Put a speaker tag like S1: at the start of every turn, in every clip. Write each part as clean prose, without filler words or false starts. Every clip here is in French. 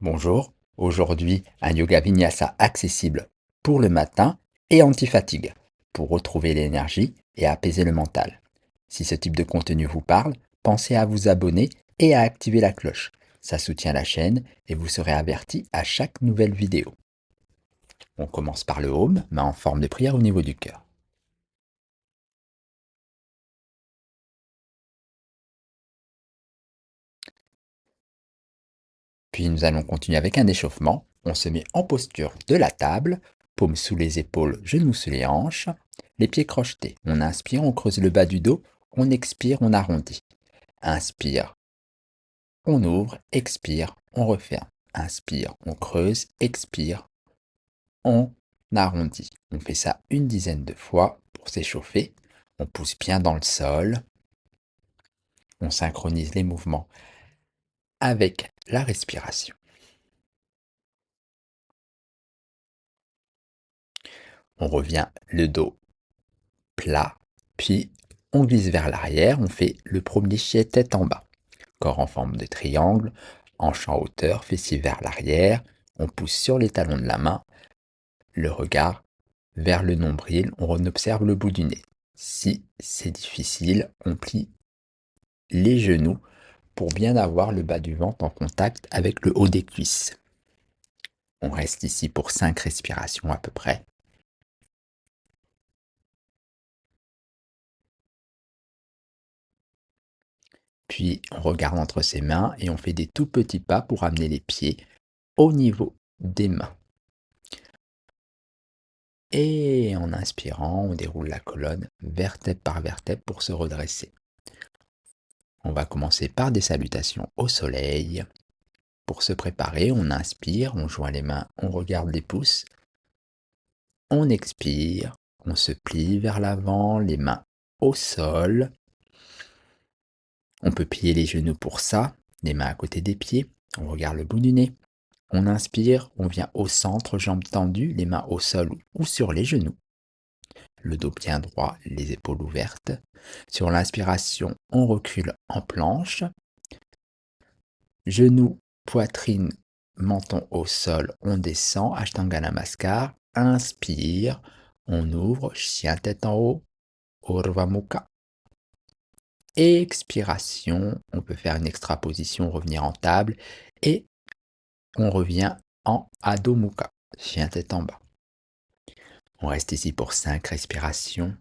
S1: Bonjour, aujourd'hui un yoga vinyasa accessible pour le matin et anti-fatigue, pour retrouver l'énergie et apaiser le mental. Si ce type de contenu vous parle, pensez à vous abonner et à activer la cloche. Ça soutient la chaîne et vous serez averti à chaque nouvelle vidéo. On commence par le home, main en forme de prière au niveau du cœur. Puis nous allons continuer avec un échauffement. On se met en posture de la table, paumes sous les épaules, genoux sous les hanches, les pieds crochetés. On inspire, on creuse le bas du dos, on expire, on arrondit. Inspire, on ouvre, expire, on referme. Inspire, on creuse, expire, on arrondit. On fait ça une dizaine de fois pour s'échauffer. On pousse bien dans le sol. On synchronise les mouvements avec la respiration. On revient le dos plat, puis on glisse vers l'arrière, on fait le premier chier tête en bas. Corps en forme de triangle, hanche en hauteur, fessier vers l'arrière, on pousse sur les talons de la main, le regard vers le nombril, on observe le bout du nez. Si c'est difficile, on plie les genoux pour bien avoir le bas du ventre en contact avec le haut des cuisses. On reste ici pour 5 respirations à peu près. Puis on regarde entre ses mains et on fait des tout petits pas pour amener les pieds au niveau des mains. Et en inspirant, on déroule la colonne vertèbre par vertèbre pour se redresser. On va commencer par des salutations au soleil. Pour se préparer, on inspire, on joint les mains, on regarde les pouces. On expire, on se plie vers l'avant, les mains au sol. On peut plier les genoux pour ça, les mains à côté des pieds. On regarde le bout du nez. On inspire, on vient au centre, jambes tendues, les mains au sol ou sur les genoux. Le dos bien droit, les épaules ouvertes. Sur l'inspiration, on recule en planche. Genoux, poitrine, menton au sol, on descend. Ashtanga Namaskar. Inspire, on ouvre, chien tête en haut, Urdhva Mukha. Expiration, on peut faire une extraposition, revenir en table. Et on revient en Adho Mukha, chien tête en bas. On reste ici pour 5 respirations.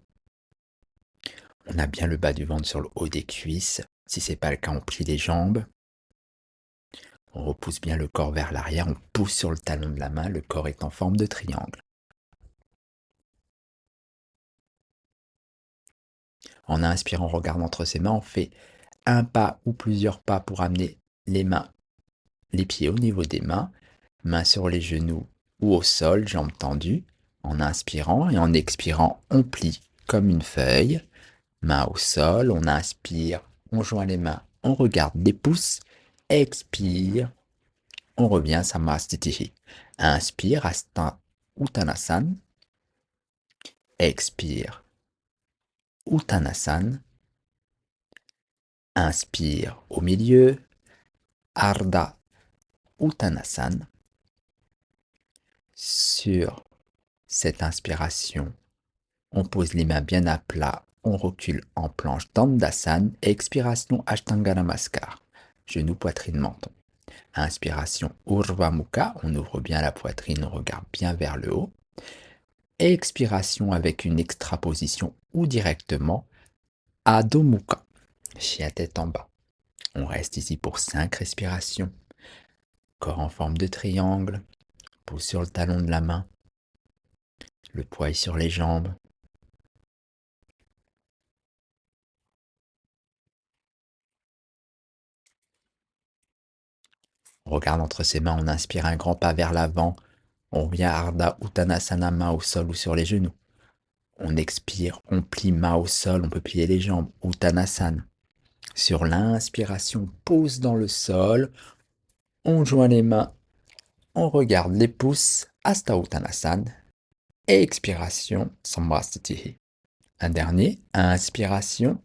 S1: On a bien le bas du ventre sur le haut des cuisses. Si ce n'est pas le cas, on plie les jambes. On repousse bien le corps vers l'arrière. On pousse sur le talon de la main. Le corps est en forme de triangle. En inspirant, on regarde entre ses mains. On fait un pas ou plusieurs pas pour amener les mains, les pieds au niveau des mains. Mains sur les genoux ou au sol, jambes tendues. En inspirant et en expirant, on plie comme une feuille. Main au sol, on inspire, on joint les mains, on regarde les pouces, expire, on revient Samastitihi. Inspire, Hasta Uttanasana, expire, Uttanasana, inspire au milieu, Ardha Uttanasana. Sur cette inspiration, on pose les mains bien à plat, on recule en planche Dandasana, expiration Ashtanga Namaskar, genou, poitrine, menton. Inspiration Urdhva Mukha, on ouvre bien la poitrine, on regarde bien vers le haut. Expiration avec une extraposition ou directement Adho Mukha, chien tête en bas. On reste ici pour 5 respirations. Corps en forme de triangle, pouce sur le talon de la main, le poids est sur les jambes. On regarde entre ses mains, on inspire un grand pas vers l'avant. On vient Ardha Uttanasana, main au sol ou sur les genoux. On expire, on plie main au sol, on peut plier les jambes, Uttanasana. Sur l'inspiration, pose dans le sol, on joint les mains, on regarde les pouces, Hasta Uttanasana. Et expiration, Samastitihi. Un dernier, inspiration,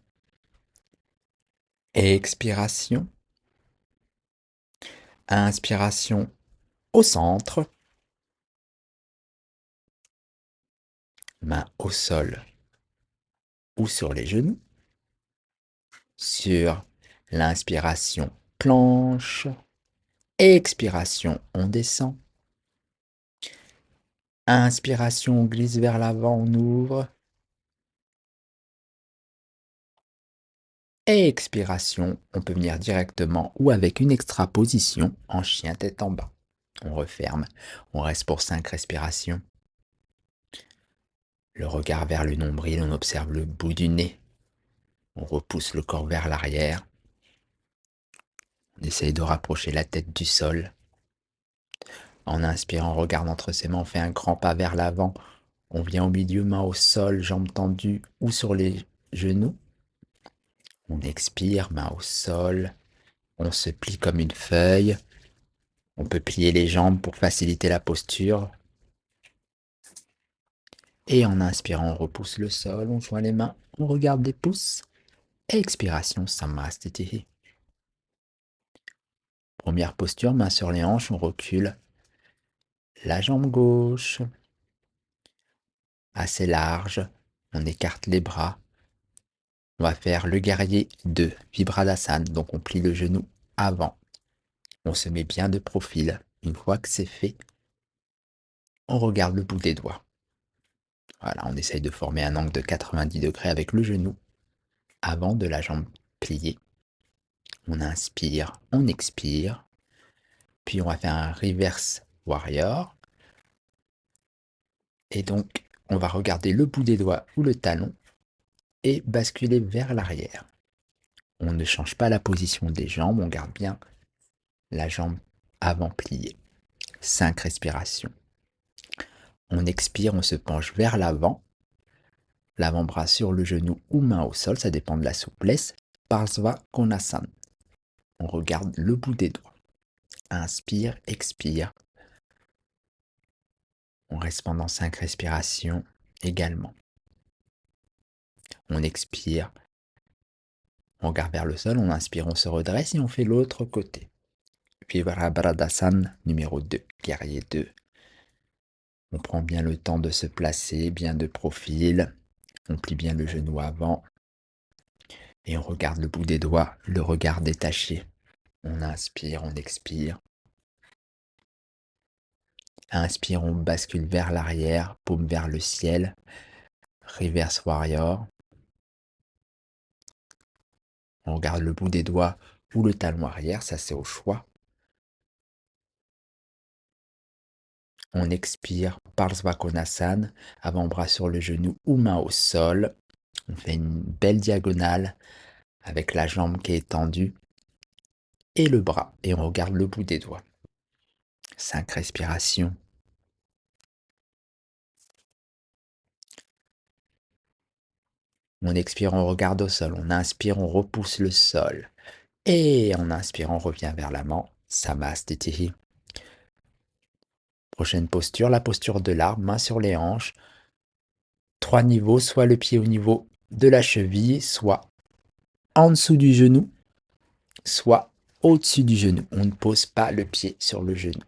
S1: expiration, inspiration, au centre, main au sol ou sur les genoux. Sur l'inspiration, planche. Expiration, on descend. Inspiration, on glisse vers l'avant, on ouvre. Expiration, on peut venir directement ou avec une extraposition en chien tête en bas. On referme, on reste pour 5 respirations. Le regard vers le nombril, on observe le bout du nez. On repousse le corps vers l'arrière. On essaye de rapprocher la tête du sol. En inspirant, on regarde entre ses mains, on fait un grand pas vers l'avant. On vient au milieu, main au sol, jambes tendues ou sur les genoux. On expire, main au sol. On se plie comme une feuille. On peut plier les jambes pour faciliter la posture. Et en inspirant, on repousse le sol, on joint les mains, on regarde les pouces. Expiration, Samastitihi. Première posture, main sur les hanches, on recule la jambe gauche. Assez large, on écarte les bras. On va faire le guerrier 2, Vibradasana, donc on plie le genou avant. On se met bien de profil. Une fois que c'est fait, on regarde le bout des doigts. Voilà, on essaye de former un angle de 90 degrés avec le genou avant de la jambe pliée. On inspire, on expire. Puis on va faire un reverse warrior. Et donc, on va regarder le bout des doigts ou le talon et basculer vers l'arrière. On ne change pas la position des jambes, on garde bien la jambe avant pliée. 5 respirations. On expire, on se penche vers l'avant. L'avant-bras sur le genou ou main au sol, ça dépend de la souplesse. Parsva Konasana. On regarde le bout des doigts. Inspire, expire. On reste pendant 5 respirations également. On expire. On regarde vers le sol, on inspire, on se redresse et on fait l'autre côté. Virabhadrasana numéro 2, guerrier 2. On prend bien le temps de se placer, bien de profil. On plie bien le genou avant. Et on regarde le bout des doigts, le regard détaché. On inspire, on expire. Inspire, on bascule vers l'arrière, paume vers le ciel. Reverse warrior. On regarde le bout des doigts ou le talon arrière, ça c'est au choix. On expire, Parsva Konasana, avant-bras sur le genou ou main au sol. On fait une belle diagonale avec la jambe qui est tendue et le bras. Et on regarde le bout des doigts. 5 respirations. On expire, on regarde au sol. On inspire, on repousse le sol. Et en inspirant, on revient vers l'avant. Samastitihi. Prochaine posture, la posture de l'arbre, main sur les hanches. 3 niveaux, soit le pied au niveau de la cheville, soit en dessous du genou, soit au-dessus du genou. On ne pose pas le pied sur le genou.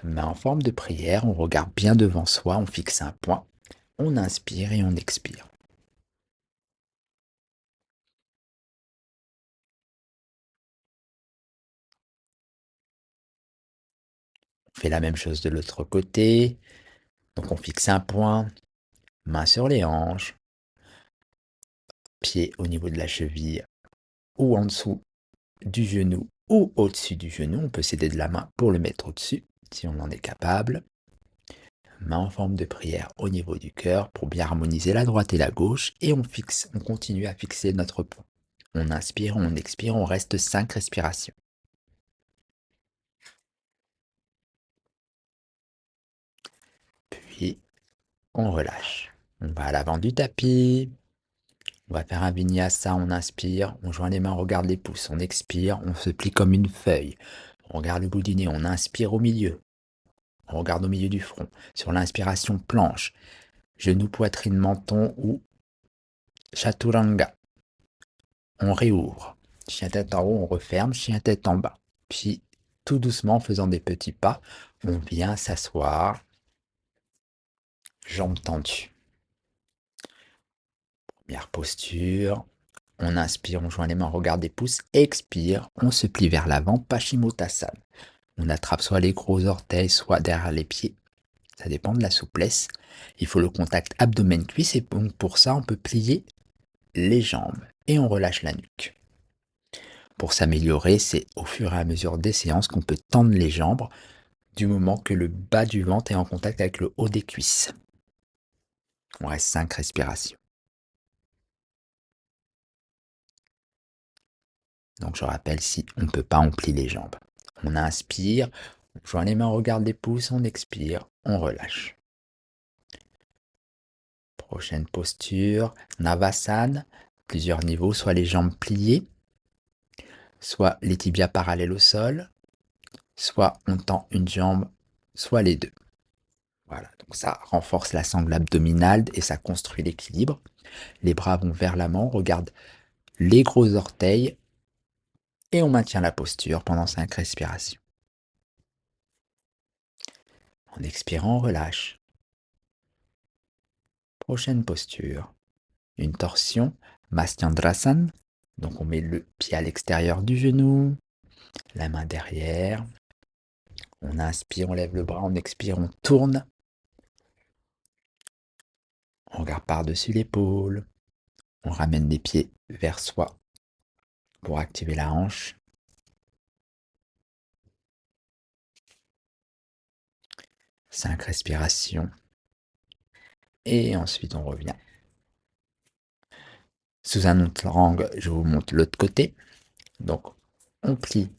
S1: Main en forme de prière, on regarde bien devant soi, on fixe un point. On inspire et on expire. On fait la même chose de l'autre côté. Donc on fixe un point, main sur les hanches, pied au niveau de la cheville ou en dessous du genou ou au-dessus du genou. On peut s'aider de la main pour le mettre au-dessus si on en est capable. Main en forme de prière au niveau du cœur pour bien harmoniser la droite et la gauche. Et on continue à fixer notre point. On inspire, on expire, on reste 5 respirations. Puis on relâche. On va à l'avant du tapis. On va faire un vinyasa, on inspire, on joint les mains, on regarde les pouces, on expire, on se plie comme une feuille. On regarde le bout du nez, on inspire au milieu. On regarde au milieu du front. Sur l'inspiration, planche, genou, poitrine, menton ou chaturanga. On réouvre. Chien tête en haut, on referme, chien tête en bas. Puis tout doucement en faisant des petits pas, on vient s'asseoir, jambes tendues. Première posture, on inspire, on joint les mains, on regarde des pouces, expire, on se plie vers l'avant, Paschimottanasana. On attrape soit les gros orteils, soit derrière les pieds. Ça dépend de la souplesse. Il faut le contact abdomen-cuisse et pour ça, on peut plier les jambes et on relâche la nuque. Pour s'améliorer, c'est au fur et à mesure des séances qu'on peut tendre les jambes du moment que le bas du ventre est en contact avec le haut des cuisses. On reste 5 respirations. Donc je rappelle, si on ne peut pas, on plie les jambes. On inspire, on joint les mains, on regarde les pouces, on expire, on relâche. Prochaine posture, Navasana, plusieurs niveaux, soit les jambes pliées, soit les tibias parallèles au sol, soit on tend une jambe, soit les deux. Voilà, donc ça renforce la sangle abdominale et ça construit l'équilibre. Les bras vont vers l'avant, on regarde les gros orteils et on maintient la posture pendant 5 respirations. En expirant, on relâche. Prochaine posture, une torsion, Mastyandrasana. Donc on met le pied à l'extérieur du genou, la main derrière. On inspire, on lève le bras, on expire, on tourne. On regarde par-dessus l'épaule. On ramène les pieds vers soi pour activer la hanche. 5 respirations. Et ensuite, on revient. Sous un autre angle, je vous montre l'autre côté. Donc, on plie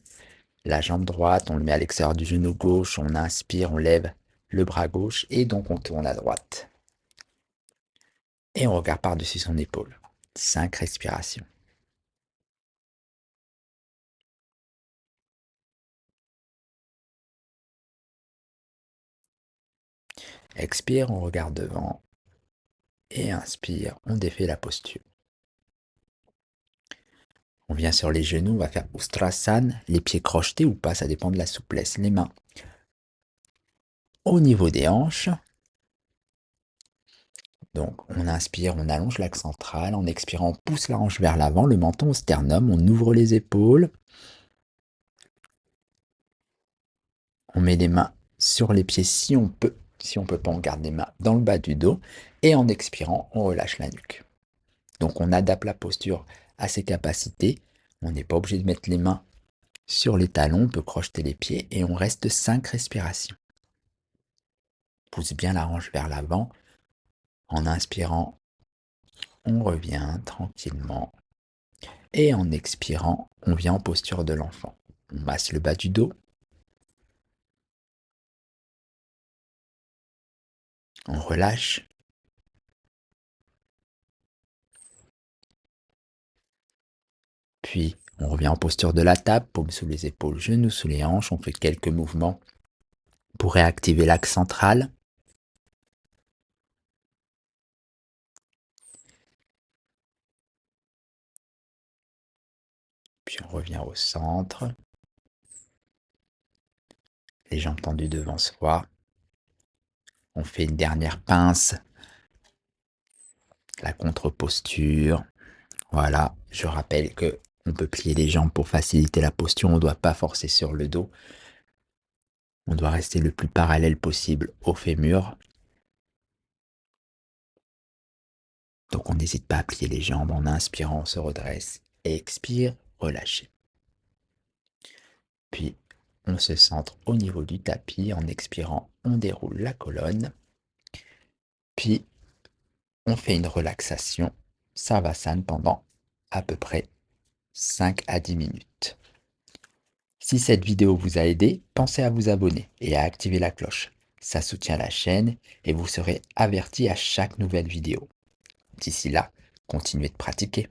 S1: la jambe droite, on le met à l'extérieur du genou gauche, on inspire, on lève le bras gauche et donc on tourne à droite. Et on regarde par-dessus son épaule. 5 respirations. Expire, on regarde devant. Et inspire, on défait la posture. On vient sur les genoux, on va faire Ustrasana, les pieds crochetés ou pas, ça dépend de la souplesse. Les mains au niveau des hanches. Donc on inspire, on allonge l'axe central. En expirant, on pousse la hanche vers l'avant, le menton au sternum, on ouvre les épaules. On met les mains sur les pieds si on peut. Si on ne peut pas, on garde les mains dans le bas du dos. Et en expirant, on relâche la nuque. Donc on adapte la posture à ses capacités. On n'est pas obligé de mettre les mains sur les talons, on peut crocheter les pieds et on reste 5 respirations. Pousse bien la hanche vers l'avant. En inspirant, on revient tranquillement. Et en expirant, on vient en posture de l'enfant. On masse le bas du dos. On relâche. Puis, on revient en posture de la table, paume sous les épaules, genoux sous les hanches. On fait quelques mouvements pour réactiver l'axe central. Puis on revient au centre. Les jambes tendues devant soi. On fait une dernière pince. La contre-posture. Voilà, je rappelle que on peut plier les jambes pour faciliter la posture. On ne doit pas forcer sur le dos. On doit rester le plus parallèle possible au fémur. Donc on n'hésite pas à plier les jambes. En inspirant, on se redresse. Expire, relâchez. Puis on se centre au niveau du tapis. En expirant, on déroule la colonne. Puis on fait une relaxation Savasana pendant à peu près 5 à 10 minutes. Si cette vidéo vous a aidé, pensez à vous abonner et à activer la cloche. Ça soutient la chaîne et vous serez averti à chaque nouvelle vidéo. D'ici là, continuez de pratiquer.